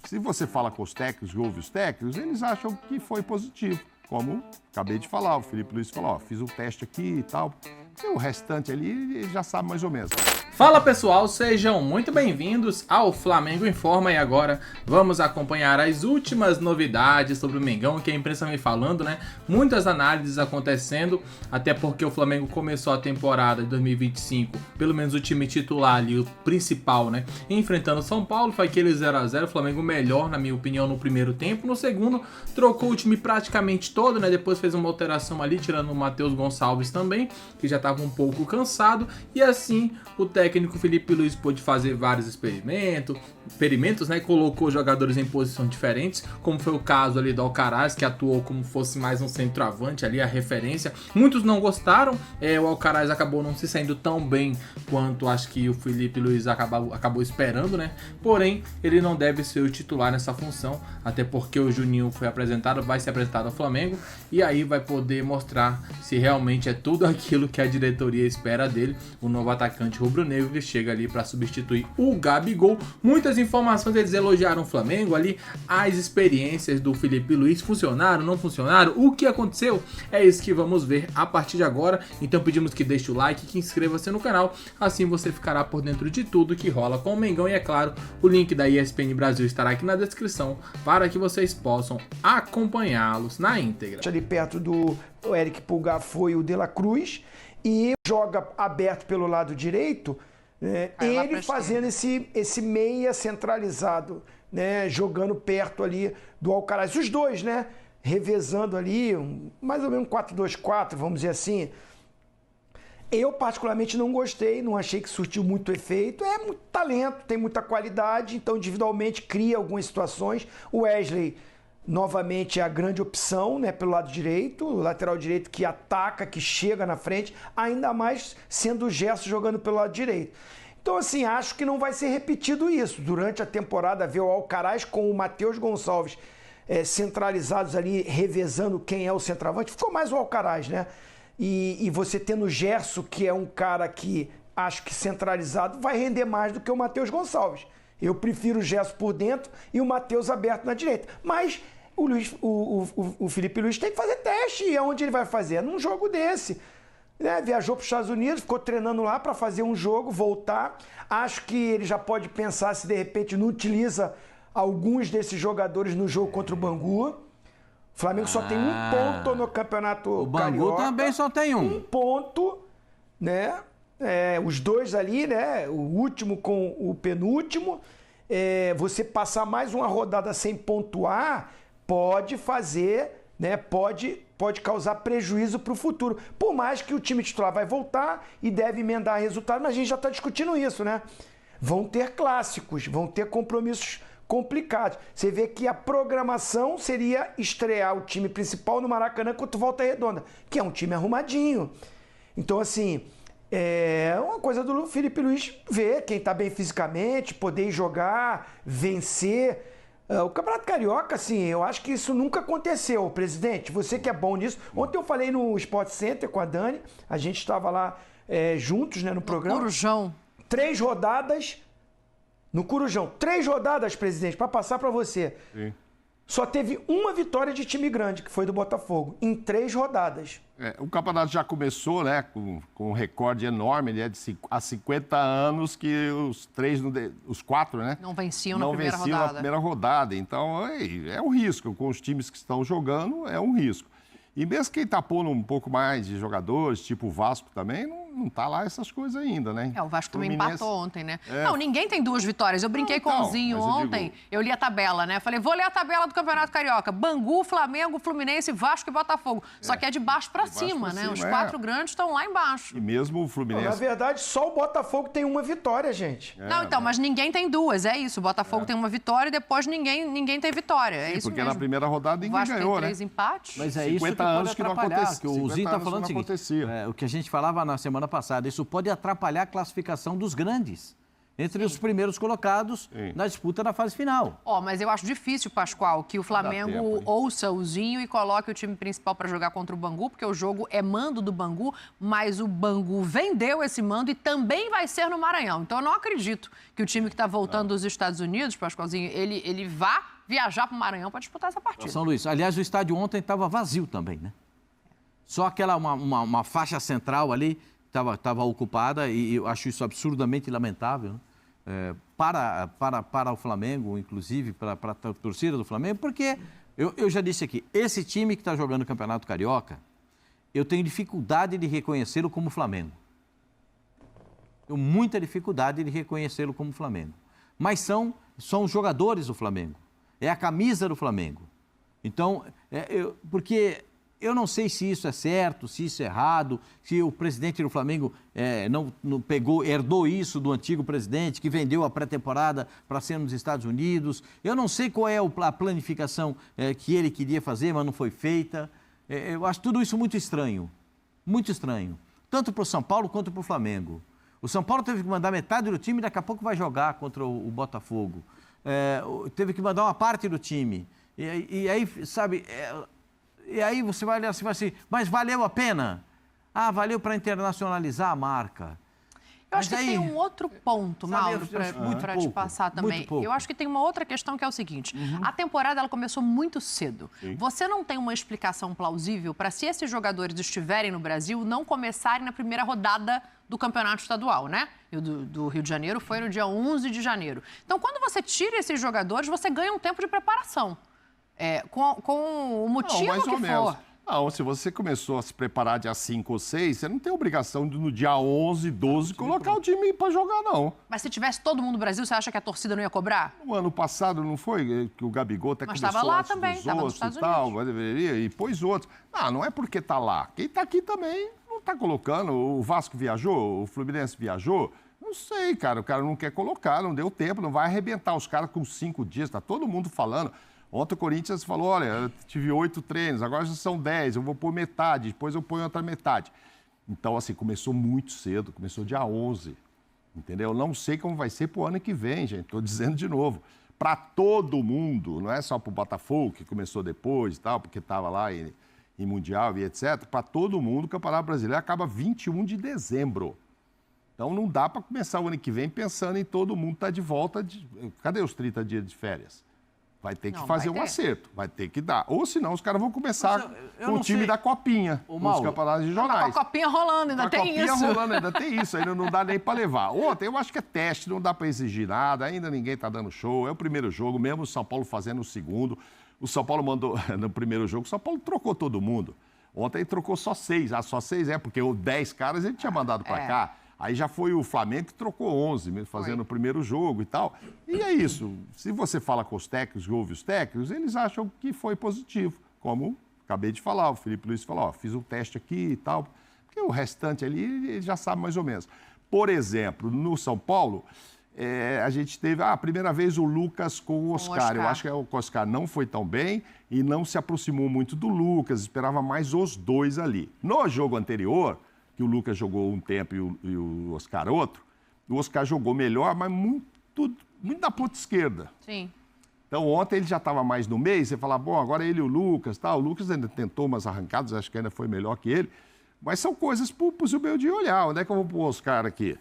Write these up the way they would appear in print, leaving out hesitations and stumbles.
Se você fala com os técnicos, ouve os técnicos, eles acham que foi positivo. Como acabei de falar, o Felipe Luiz falou, ó, fiz um teste aqui e tal. E o restante ali, ele já sabe mais ou menos. Fala pessoal, sejam muito bem-vindos ao Flamengo Informa e agora vamos acompanhar as últimas novidades sobre o Mengão que a imprensa vem falando, né? Muitas análises acontecendo, até porque o Flamengo começou a temporada de 2025, pelo menos o time titular ali, o principal, né? Enfrentando o São Paulo, foi aquele 0x0, o Flamengo melhor, na minha opinião, no primeiro tempo. No segundo, trocou o time praticamente todo, né? Depois fez uma alteração ali, tirando o Matheus Gonçalves também, que já estava um pouco cansado, e assim o técnico Felipe Luiz pôde fazer vários experimentos, né? Colocou jogadores em posições diferentes, como foi o caso ali do Alcaraz, que atuou como fosse mais um centroavante ali, a referência. Muitos não gostaram, o Alcaraz acabou não se saindo tão bem quanto acho que o Felipe Luiz acabou esperando, né? Porém, ele não deve ser o titular nessa função, até porque o Juninho vai ser apresentado ao Flamengo, e aí vai poder mostrar se realmente é tudo aquilo que a diretoria espera dele, o novo atacante rubro-negro que chega ali para substituir o Gabigol. Muitas informações, eles elogiaram o Flamengo ali, as experiências do Felipe Luiz funcionaram, não funcionaram, o que aconteceu? É isso que vamos ver a partir de agora. Então pedimos que deixe o like, que inscreva-se no canal, assim você ficará por dentro de tudo que rola com o Mengão, e é claro, o link da ESPN Brasil estará aqui na descrição para que vocês possam acompanhá-los na íntegra. Ali perto do Eric Pulgar foi o De La Cruz, e joga aberto pelo lado direito, ele fazendo esse meia centralizado, né, jogando perto ali do Alcaraz. Os dois, né, revezando ali, mais ou menos 4-2-4, vamos dizer assim. Eu particularmente não gostei, não achei que surtiu muito efeito. É muito talento, tem muita qualidade, então individualmente cria algumas situações. O Wesley novamente é a grande opção, né, pelo lado direito, o lateral direito que ataca, que chega na frente, ainda mais sendo o Gerson jogando pelo lado direito. Então, assim, acho que não vai ser repetido isso. Durante a temporada, ver o Alcaraz com o Matheus Gonçalves centralizados ali, revezando quem é o centroavante, ficou mais o Alcaraz, né? E você tendo o Gerson, que é um cara que acho que centralizado vai render mais do que o Matheus Gonçalves. Eu prefiro o Gerson por dentro e o Matheus aberto na direita. Mas o Felipe Luiz tem que fazer teste. E aonde ele vai fazer? Num jogo desse. Né? Viajou para os Estados Unidos, ficou treinando lá para fazer um jogo, voltar. Acho que ele já pode pensar se de repente não utiliza alguns desses jogadores no jogo contra o Bangu. O Flamengo só tem um ponto no Campeonato O Bangu Carioca, também só tem um. Um ponto, né? Os dois ali, né? O último com o penúltimo. Você passar mais uma rodada sem pontuar pode fazer, né? Pode causar prejuízo para o futuro. Por mais que o time titular vai voltar e deve emendar resultado, mas a gente já está discutindo isso, né? Vão ter clássicos, vão ter compromissos complicados. Você vê que a programação seria estrear o time principal no Maracanã contra o Volta Redonda, que é um time arrumadinho. Então, assim, é uma coisa do Felipe Luiz ver quem está bem fisicamente, poder jogar, vencer. O Campeonato Carioca, assim, eu acho que isso nunca aconteceu, presidente. Você que é bom nisso. Ontem eu falei no Sport Center com a Dani, a gente estava lá juntos, né, no programa. Corujão. 3 rodadas no Corujão. 3 rodadas, presidente, para passar para você. Sim. Só teve uma vitória de time grande, que foi do Botafogo, em 3 rodadas. O campeonato já começou, né, com um recorde enorme, né, há 50 anos que os 4, né? Não venciam na primeira rodada. Então, é um risco. Com os times que estão jogando, é um risco. E mesmo quem está pondo um pouco mais de jogadores, tipo o Vasco também, não está lá essas coisas ainda, né? O Vasco também empatou ontem, né? É. Não, ninguém tem 2 vitórias. Eu brinquei com o Zinho ontem, eu li a tabela, né? Falei, vou ler a tabela do Campeonato Carioca. Bangu, Flamengo, Fluminense, Vasco e Botafogo. Só que é de baixo para cima, né? Os 4 grandes estão lá embaixo. E mesmo o Fluminense... Na verdade, só o Botafogo tem uma vitória, gente. Não, então, mas ninguém tem 2, é isso. O Botafogo tem uma vitória e depois ninguém tem vitória. É isso porque mesmo. Na primeira rodada ninguém ganhou, tem 3 empates. Mas é isso que pode anos que não atrapalhar, acontecia. que o Zinho está falando o seguinte, o que a gente falava na semana passada, isso pode atrapalhar a classificação dos grandes. entre os primeiros colocados na disputa da fase final. Mas eu acho difícil, Pascoal, que o Flamengo ouça o Zinho e coloque o time principal para jogar contra o Bangu, porque o jogo é mando do Bangu, mas o Bangu vendeu esse mando e também vai ser no Maranhão. Então eu não acredito que o time que está voltando dos Estados Unidos, Pascoalzinho, ele vá viajar para o Maranhão para disputar essa partida. São Luís, aliás, o estádio ontem estava vazio também, né? Só aquela uma faixa central ali estava ocupada e eu acho isso absurdamente lamentável, né? Para o Flamengo, inclusive para a torcida do Flamengo, porque eu já disse aqui, esse time que está jogando o Campeonato Carioca, eu tenho dificuldade de reconhecê-lo como Flamengo. Tenho muita dificuldade de reconhecê-lo como Flamengo. Mas são os jogadores do Flamengo, é a camisa do Flamengo. Então, porque eu não sei se isso é certo, se isso é errado, se o presidente do Flamengo não herdou isso do antigo presidente, que vendeu a pré-temporada para ser nos Estados Unidos. Eu não sei qual é a planificação que ele queria fazer, mas não foi feita. Eu acho tudo isso muito estranho, tanto para o São Paulo quanto para o Flamengo. O São Paulo teve que mandar metade do time e daqui a pouco vai jogar contra o Botafogo. Teve que mandar uma parte do time. E aí, sabe... E aí você vai olhar assim, mas valeu a pena? Valeu para internacionalizar a marca. Eu acho que tem um outro ponto, Mauro, para te passar também. Eu acho que tem uma outra questão que é o seguinte. A temporada ela começou muito cedo. Você não tem uma explicação plausível para, se esses jogadores estiverem no Brasil, não começarem na primeira rodada do campeonato estadual, né? Do Rio de Janeiro foi no dia 11 de janeiro. Então, quando você tira esses jogadores, você ganha um tempo de preparação. Com o motivo que for. Não, se você começou a se preparar dia 5 ou 6, você não tem obrigação de no dia 11, 12 colocar o time para jogar, não. Mas se tivesse todo mundo no Brasil, você acha que a torcida não ia cobrar? No ano passado não foi que o Gabigol até mas começou estava lá antes também, dos estava nos outros Estados e tal, Unidos. e pôs outros. Não é porque tá lá. Quem tá aqui também não tá colocando. O Vasco viajou, o Fluminense viajou. Não sei, cara. O cara não quer colocar, não deu tempo, não vai arrebentar os caras com 5 dias. Tá todo mundo falando. Ontem o Corinthians falou, olha, eu tive 8 treinos, agora já são 10, eu vou pôr metade, depois eu ponho outra metade. Então, assim, começou muito cedo, começou dia 11, entendeu? Não sei como vai ser pro ano que vem, gente, estou dizendo de novo. Para todo mundo, não é só pro Botafogo, que começou depois e tal, porque estava lá em Mundial e etc. Para todo mundo, o Campeonato Brasileiro acaba 21 de dezembro. Então, não dá para começar o ano que vem pensando em todo mundo estar de volta. Cadê os 30 dias de férias? Vai ter que fazer um acerto, vai ter que dar. Ou senão os caras vão começar com o time da Copinha, nos campeonatos regionais. Com a Copinha rolando, ainda tem isso. Com a Copinha rolando, ainda tem isso, ainda não dá nem para levar. Ontem eu acho que é teste, não dá para exigir nada, ainda ninguém está dando show. É o primeiro jogo, mesmo o São Paulo fazendo o segundo. O São Paulo mandou, no primeiro jogo, o São Paulo trocou todo mundo. Ontem ele trocou só 6. Só 6 porque 10 caras ele tinha mandado para cá. Aí já foi o Flamengo que trocou 11, fazendo o primeiro jogo e tal. E é isso. Se você fala com os técnicos e ouve os técnicos, eles acham que foi positivo. Como acabei de falar, o Felipe Luiz falou, fiz um teste aqui e tal. Porque o restante ali, ele já sabe mais ou menos. Por exemplo, no São Paulo, a gente teve a primeira vez o Lucas com o Oscar. Eu acho que o Oscar não foi tão bem e não se aproximou muito do Lucas, esperava mais os dois ali. No jogo anterior, que o Lucas jogou um tempo e o Oscar outro, o Oscar jogou melhor, mas muito da ponta esquerda. Sim. Então, ontem ele já estava mais no meio, você fala, bom, agora ele e o Lucas, tá? O Lucas ainda tentou umas arrancadas, acho que ainda foi melhor que ele, mas são coisas para o Zubeldia olhar. Onde é que eu vou pôr o Oscar aqui?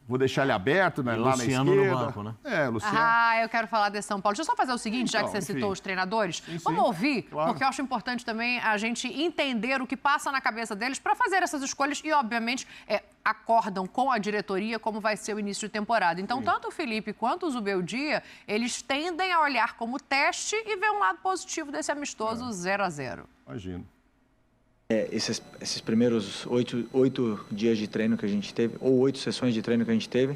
Vou deixar ele aberto, né, lá Luciano na esquerda. No banco, né? Luciano. Eu quero falar de São Paulo. Deixa eu só fazer o seguinte, já que você citou os treinadores. Vamos ouvir, porque eu acho importante também a gente entender o que passa na cabeça deles para fazer essas escolhas e, obviamente, acordam com a diretoria como vai ser o início de temporada. Então, tanto o Felipe quanto o Zubeldia, eles tendem a olhar como teste e ver um lado positivo desse amistoso 0-0. Imagino. Esses primeiros 8 dias de treino que a gente teve, ou 8 sessões de treino que a gente teve,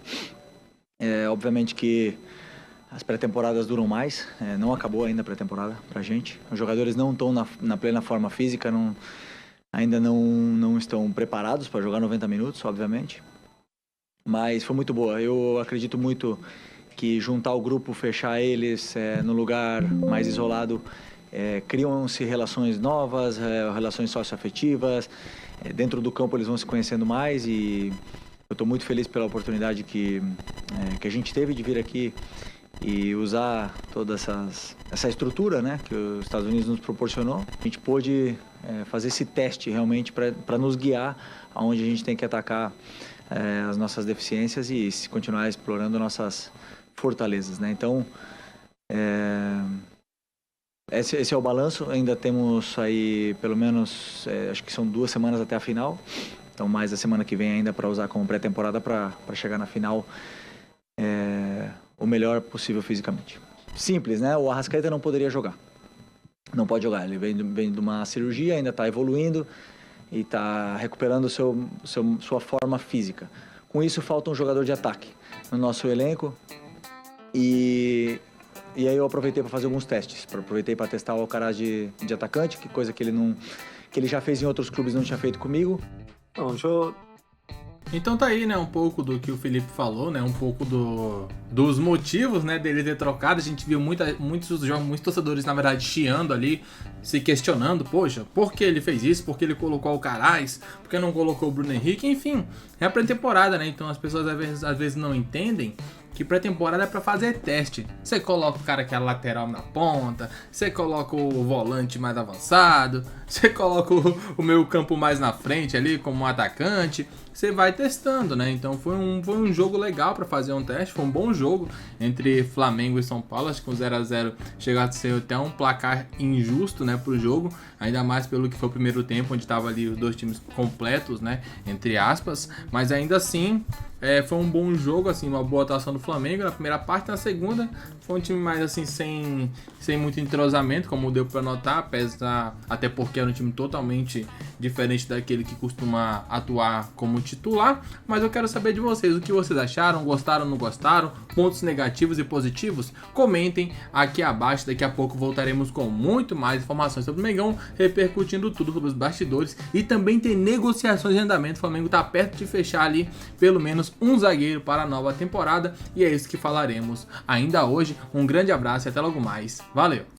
obviamente que as pré-temporadas duram mais, não acabou ainda a pré-temporada pra gente. Os jogadores não estão na plena forma física, ainda não estão preparados para jogar 90 minutos, obviamente. Mas foi muito boa. Eu acredito muito que juntar o grupo, fechar eles no lugar mais isolado, criam-se relações novas, relações socioafetivas. Dentro do campo eles vão se conhecendo mais e Eu estou muito feliz pela oportunidade que a gente teve de vir aqui e usar toda essa estrutura, né, que os Estados Unidos nos proporcionou. A gente pôde fazer esse teste realmente para nos guiar aonde a gente tem que atacar as nossas deficiências e continuar explorando nossas fortalezas, né? Então, esse é o balanço. Ainda temos aí pelo menos, acho que são 2 semanas até a final. Então, mais a semana que vem ainda para usar como pré-temporada para chegar na final o melhor possível fisicamente. Simples, né? O Arrascaeta não poderia jogar. Não pode jogar. Ele vem de uma cirurgia, ainda está evoluindo e está recuperando sua forma física. Com isso, falta um jogador de ataque no nosso elenco. E aí eu aproveitei para fazer alguns testes. Aproveitei para testar o Alcaraz de atacante, que coisa que ele já fez em outros clubes e não tinha feito comigo. Então tá aí, né, um pouco do que o Felipe falou, né, um pouco dos motivos, né, dele ter trocado. A gente viu muitos torcedores, na verdade, chiando ali, se questionando, poxa, por que ele fez isso? Por que ele colocou o Alcaraz? Por que não colocou o Bruno Henrique? Enfim, é a pré-temporada, né, então as pessoas às vezes não entendem que pré-temporada é pra fazer teste. Você coloca o cara que é lateral na ponta, você coloca o volante mais avançado, você coloca o meio campo mais na frente ali como um atacante. Você vai testando, né? Então foi um jogo legal para fazer um teste, foi um bom jogo entre Flamengo e São Paulo. Acho que o 0x0 chegou a ser até um placar injusto, né, pro jogo, ainda mais pelo que foi o primeiro tempo, onde tava ali os 2 times completos, né, entre aspas, mas ainda assim foi um bom jogo, assim, uma boa atuação do Flamengo na primeira parte. Na segunda foi um time mais assim, sem muito entrosamento, como deu para notar, até porque era um time totalmente diferente daquele que costuma atuar como titular. Mas eu quero saber de vocês, o que vocês acharam, gostaram, não gostaram, pontos negativos e positivos? Comentem aqui abaixo. Daqui a pouco voltaremos com muito mais informações sobre o Mengão, repercutindo tudo sobre os bastidores, e também tem negociações de andamento. O Flamengo tá perto de fechar ali pelo menos um zagueiro para a nova temporada, e é isso que falaremos ainda hoje. Um grande abraço e até logo mais. Valeu!